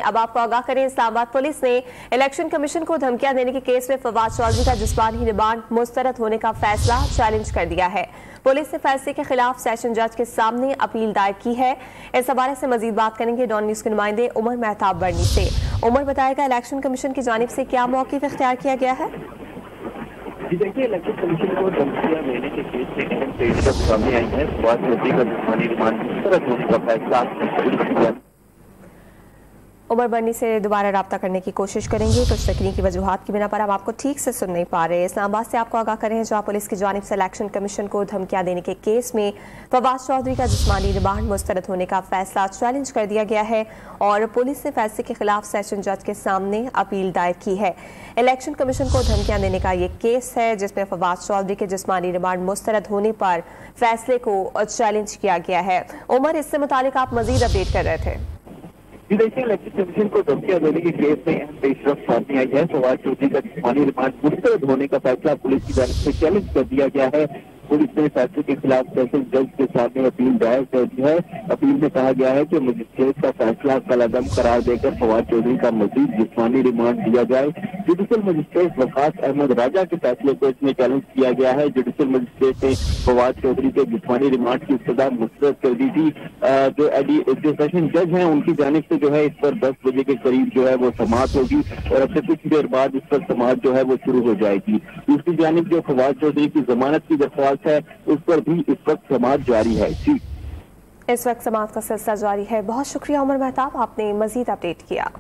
अब आपको आगाह करें, इस्लामाबाद पुलिस ने इलेक्शन कमीशन को धमकियां देने के केस में फवाद चौधरी का जिस्मानी रिमांड मुस्तरद होने का फैसला चैलेंज कर दिया है। पुलिस ने फैसले के खिलाफ सेशन जज के सामने अपील दायर की है। इस हवाले से मजीद बात करेंगे डॉन न्यूज के नुमाइंदे उमर मेहताब बर्नी से। उमर, बताएगा इलेक्शन कमीशन की जानिब से क्या मौक़िफ़ इख्तियार किया गया है? देखिए, इलेक्शन कमीशन को धमकियां देने के केस में अहम पेशरफ सामने आई है। फवाद चौधरी का जिस्मानी रिमांड मुस्तरद होने का फैसला। उमर बर्नी से दोबारा रब्ता करने की कोशिश करेंगे, कुछ तकनीकी वजूहात की बिना पर हम आपको ठीक से सुन नहीं पा रहे। इस्लामाबाद से आपको आगाह करें, जहां पुलिस की जानिब से इलेक्शन कमीशन को धमकियां देने के केस में फवाद चौधरी का जिस्मानी रिमांड मुस्तरद होने का फैसला चैलेंज कर दिया गया है और पुलिस ने फैसले के खिलाफ सेशन जज के सामने अपील दायर की है। इलेक्शन कमीशन को धमकियां देने का ये केस है जिसमें फवाद चौधरी के जिस्मानी रिमांड मुस्तरद होने पर फैसले को चैलेंज किया गया है। उमर, इससे मुतालिक आप मजीद अपडेट कर रहे थे। देखिए, इलेक्शन कमीशन को धमकियां देने के केस में अहम पेशरफ सामने आई है। फवाद चौधरी का जिस्मानी रिमांड मुस्तरद होने का फैसला पुलिस की जानिब से चैलेंज कर दिया गया है। पुलिस ने फैसले के खिलाफ सेशन जज के सामने अपील दायर कर दी है। अपील में कहा गया है कि मजिस्ट्रेट का फैसला कलअदम करार देकर फवाद चौधरी का मजीद जिस्मानी रिमांड दिया जाए। जुडिशल मजिस्ट्रेट वकास अहमद राजा के फैसले को इसमें चैलेंज किया गया है। जुडिशल मजिस्ट्रेट ने फवाद चौधरी के जिस्मानी रिमांड की इब्तिदा मुस्तरद कर दी थी। जो सेशन जज हैं उनकी जानिब से जो है इस पर 10 बजे के करीब जो है वो समाअत होगी और अब से कुछ देर बाद इस पर समाअत जो है वो शुरू हो जाएगी। दूसरी जानिब जो फवाद चौधरी की जमानत की दरख्वास्त है उस पर भी इस वक्त समाअत जारी है। जी, इस वक्त समाअत का सिलसिला जारी है। बहुत शुक्रिया उमर मेहताब, आपने मजीद अपडेट किया।